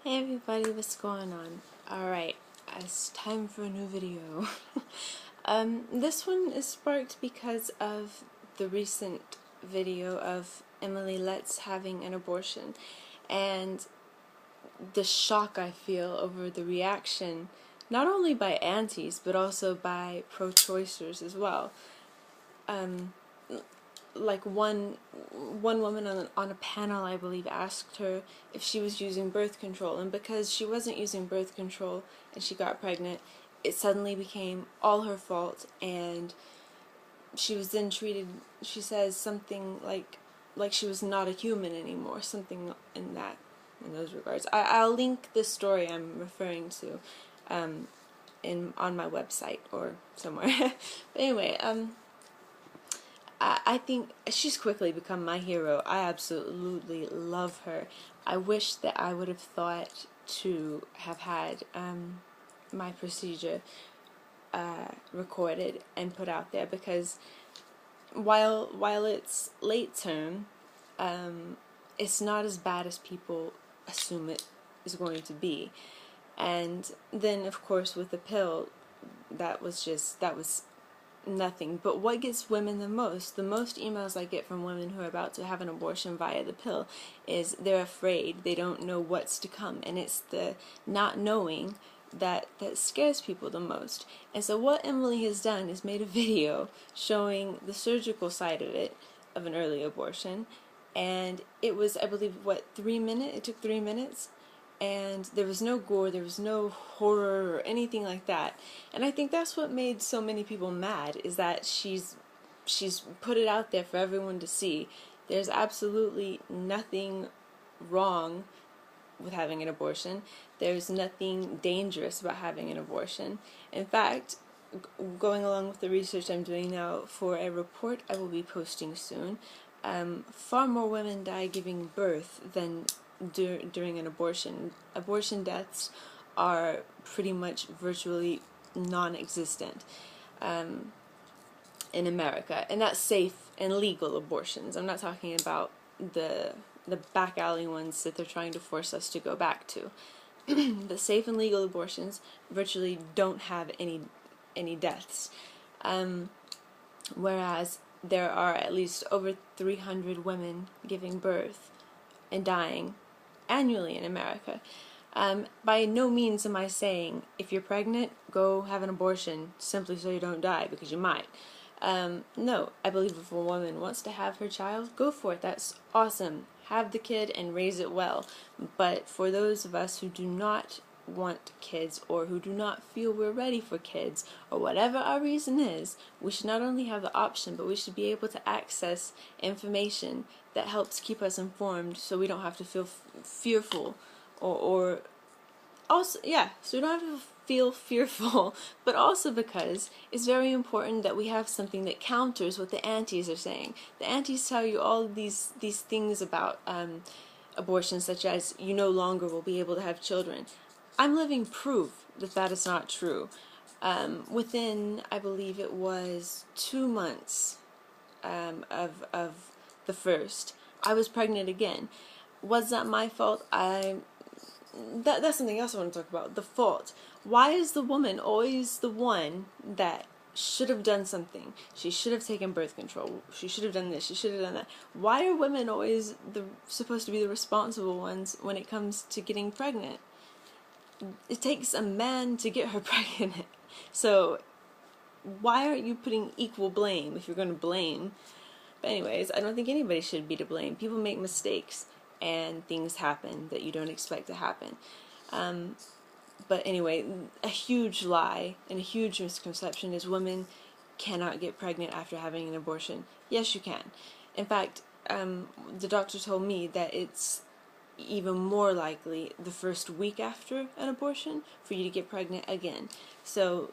Hey everybody, what's going on? Alright, it's time for a new video. This one is sparked because of the recent video of Emily Letts having an abortion and the shock I feel over the reaction, not only by aunties but also by pro-choicers as well. Like one woman on a panel, I believe, asked her if she was using birth control, and because she wasn't using birth control and she got pregnant, it suddenly became all her fault, and she was then treated, she says, something like she was not a human anymore, something in those regards. I'll link the story I'm referring to on my website or somewhere. But anyway, I think she's quickly become my hero. I absolutely love her. I wish that I would have thought to have had my procedure recorded and put out there, because while it's late term, it's not as bad as people assume it is going to be. And then, of course, with the pill, that was nothing. But what gets women the most emails I get from women who are about to have an abortion via the pill, is they're afraid, they don't know what's to come, and it's the not knowing that scares people the most. And so what Emily has done is made a video showing the surgical side of it, of an early abortion, and it was, I believe, it took 3 minutes, and there was no gore, there was no horror or anything like that. And I think that's what made so many people mad, is that she's put it out there for everyone to see. There's absolutely nothing wrong with having an abortion. There's nothing dangerous about having an abortion. In fact, going along with the research I'm doing now for a report I will be posting soon, far more women die giving birth than during an abortion. Abortion deaths are pretty much virtually non-existent in America, and that's safe and legal abortions. I'm not talking about the back alley ones that they're trying to force us to go back to. The safe and legal abortions virtually don't have any deaths, whereas there are at least over 300 women giving birth and dying annually in America. By no means am I saying if you're pregnant, go have an abortion simply so you don't die, because you might. No, I believe if a woman wants to have her child, go for it. That's awesome. Have the kid and raise it well. But for those of us who do not want kids, or who do not feel we're ready for kids, or whatever our reason is, we should not only have the option, but we should be able to access information that helps keep us informed, so we don't have to feel fearful, or also, yeah, so we don't have to feel fearful, but also because it's very important that we have something that counters what the aunties are saying. The aunties tell you all of these things about abortion, such as you no longer will be able to have children. I'm living proof that that is not true. Within, I believe it was 2 months of the first, I was pregnant again. Was that my fault? That's something else I want to talk about. The fault. Why is the woman always the one that should have done something? She should have taken birth control. She should have done this. She should have done that. Why are women always supposed to be the responsible ones when it comes to getting pregnant? It takes a man to get her pregnant. So why aren't you putting equal blame if you're going to blame? But anyways, I don't think anybody should be to blame. People make mistakes, and things happen that you don't expect to happen. But anyway, a huge lie and a huge misconception is women cannot get pregnant after having an abortion. Yes, you can. In fact, the doctor told me that it's even more likely the first week after an abortion for you to get pregnant again. So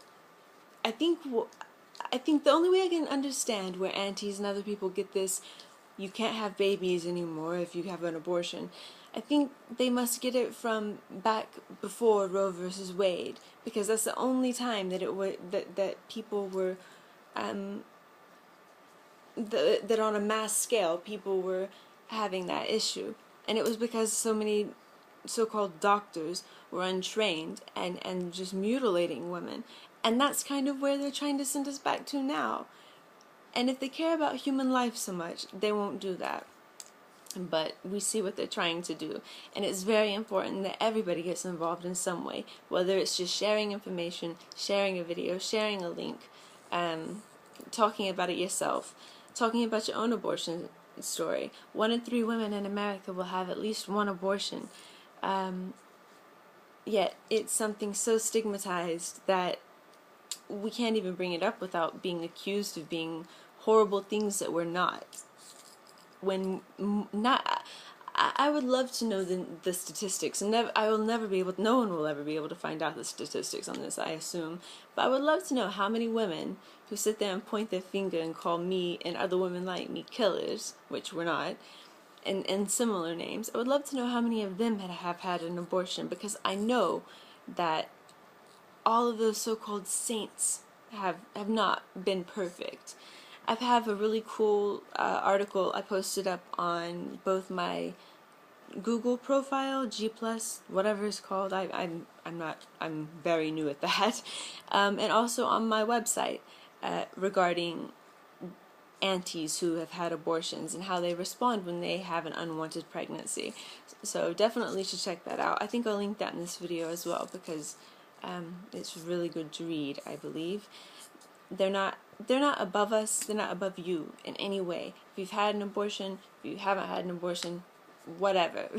I think the only way I can understand where aunties and other people get this, you can't have babies anymore if you have an abortion, I think they must get it from back before Roe versus Wade, because that's the only time that that people were that on a mass scale people were having that issue. And it was because so many so-called doctors were untrained and just mutilating women. And that's kind of where they're trying to send us back to now. And if they care about human life so much, they won't do that. But we see what they're trying to do. And it's very important that everybody gets involved in some way, whether it's just sharing information, sharing a video, sharing a link, talking about it yourself, talking about your own abortion story. 1 in 3 women in America will have at least one abortion. Yet it's something so stigmatized that we can't even bring it up without being accused of being horrible things that we're not. When not, I would love to know the statistics, and I will never be able. No one will ever be able to find out the statistics on this, I assume. But I would love to know how many women who sit there and point their finger and call me and other women like me killers, which we're not, and similar names. I would love to know how many of them have had an abortion, because I know that all of those so-called saints have not been perfect. I have a really cool article I posted up on both my Google profile, G+, whatever it's called. I'm very new at that, and also on my website regarding aunties who have had abortions and how they respond when they have an unwanted pregnancy. So definitely should check that out. I think I'll link that in this video as well, because it's really good to read, I believe. They're not above us, they're not above you in any way. If you've had an abortion, if you haven't had an abortion, whatever.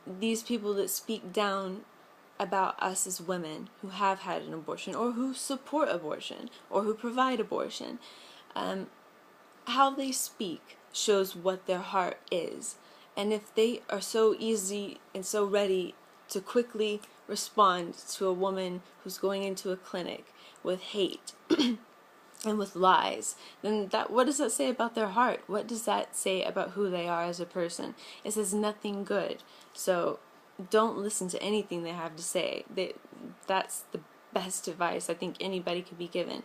These people that speak down about us as women who have had an abortion, or who support abortion, or who provide abortion, how they speak shows what their heart is. And if they are so easy and so ready to quickly respond to a woman who's going into a clinic with hate and with lies, then what does that say about their heart? What does that say about who they are as a person? It says nothing good. So don't listen to anything they have to say. That's the best advice I think anybody could be given.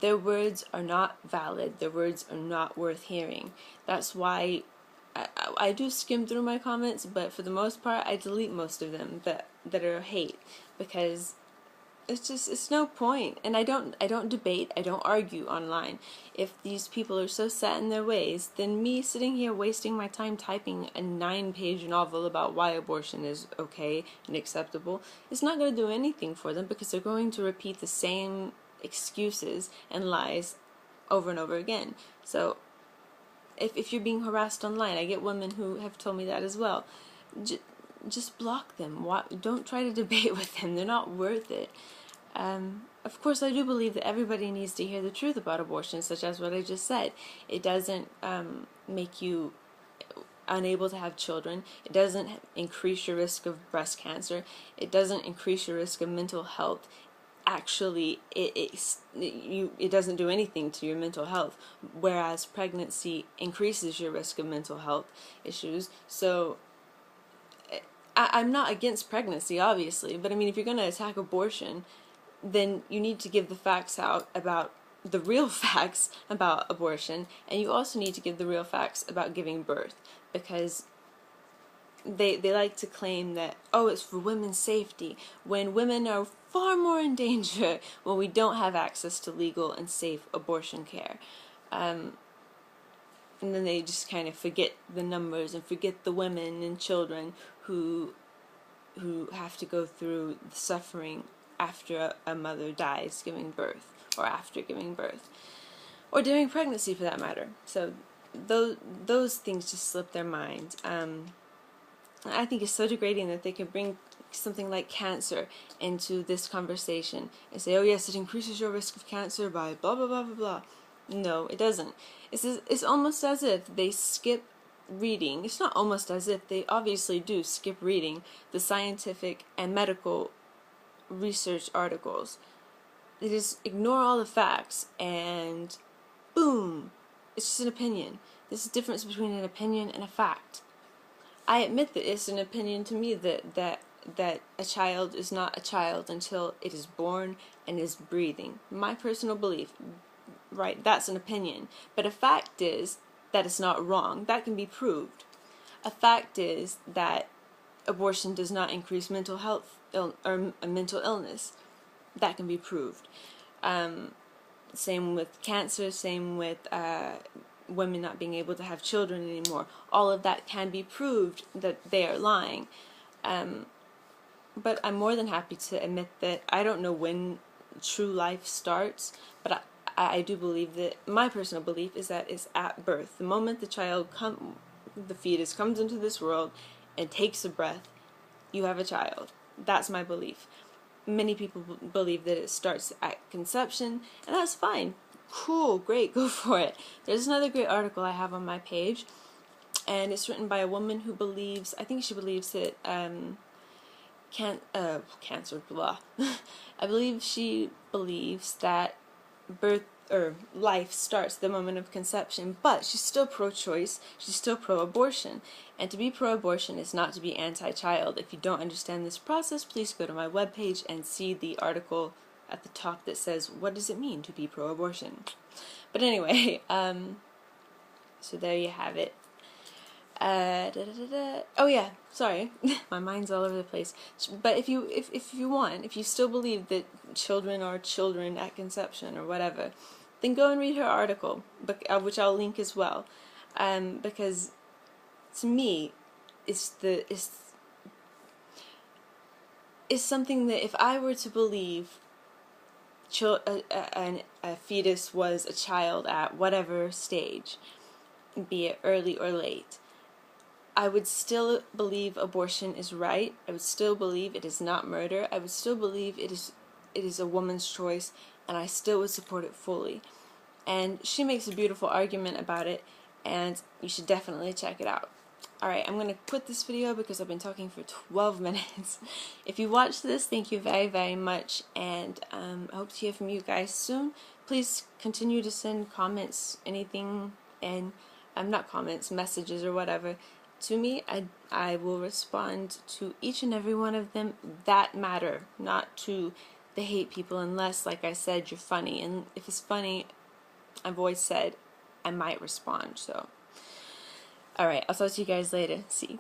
Their words are not valid. Their words are not worth hearing. That's why I do skim through my comments, but for the most part I delete most of them that are hate, because it's no point. And I don't debate, I don't argue online. If these people are so set in their ways, then me sitting here wasting my time typing a 9-page novel about why abortion is okay and acceptable, it's not going to do anything for them, because they're going to repeat the same excuses and lies over and over again. So if you're being harassed online, I get women who have told me that as well. Just block them. Don't try to debate with them. They're not worth it. Of course, I do believe that everybody needs to hear the truth about abortion, such as what I just said. It doesn't make you unable to have children. It doesn't increase your risk of breast cancer. It doesn't increase your risk of mental health. Actually, it doesn't do anything to your mental health, whereas pregnancy increases your risk of mental health issues. So I'm not against pregnancy, obviously, but I mean, if you're going to attack abortion, then you need to give the facts out about the real facts about abortion, and you also need to give the real facts about giving birth, because they like to claim that, oh, it's for women's safety, when women are far more in danger when we don't have access to legal and safe abortion care. And then they just kind of forget the numbers and forget the women and children who have to go through the suffering after a mother dies giving birth, or after giving birth, or during pregnancy for that matter. So those things just slip their mind. I think it's so degrading that they can bring something like cancer into this conversation and say, oh yes, it increases your risk of cancer by blah blah blah blah blah. No, it doesn't. It's almost as if they skip reading. It's not almost as if, they obviously do skip reading the scientific and medical research articles. They just ignore all the facts and boom, it's just an opinion. There's a difference between an opinion and a fact. I admit that it's an opinion to me that a child is not a child until it is born and is breathing. My personal belief, right? That's an opinion. But a fact is that it's not wrong. That can be proved. A fact is that abortion does not increase mental health or mental illness. That can be proved. Same with cancer, same with women not being able to have children anymore. All of that can be proved that they are lying. But I'm more than happy to admit that I don't know when true life starts, but I do believe that, my personal belief is that it's at birth. The moment the fetus comes into this world and takes a breath, you have a child. That's my belief. Many people believe that it starts at conception, and that's fine. Cool, great, go for it. There's another great article I have on my page, and it's written by a woman who believes, I think she believes that cancer, blah. I believe she believes that birth or life starts the moment of conception, but she's still pro-choice, she's still pro-abortion. And to be pro-abortion is not to be anti-child. If you don't understand this process, please go to my webpage and see the article at the top that says, what does it mean to be pro-abortion? But anyway, so there you have it. Oh yeah, sorry, my mind's all over the place. But if you still believe that children are children at conception or whatever, then go and read her article, which I'll link as well. Because to me, it's something that if I were to believe a fetus was a child at whatever stage, be it early or late, I would still believe abortion is right. I would still believe it is not murder. I would still believe it is a woman's choice, and I still would support it fully. And she makes a beautiful argument about it, and you should definitely check it out. Alright, I'm going to quit this video because I've been talking for 12 minutes. If you watched this, thank you very, very much, and I hope to hear from you guys soon. Please continue to send comments, anything, and not comments, messages or whatever, to me. I will respond to each and every one of them that matter, not to the hate people, unless, like I said, you're funny. And if it's funny, I've always said I might respond. So, alright, I'll talk to you guys later. See.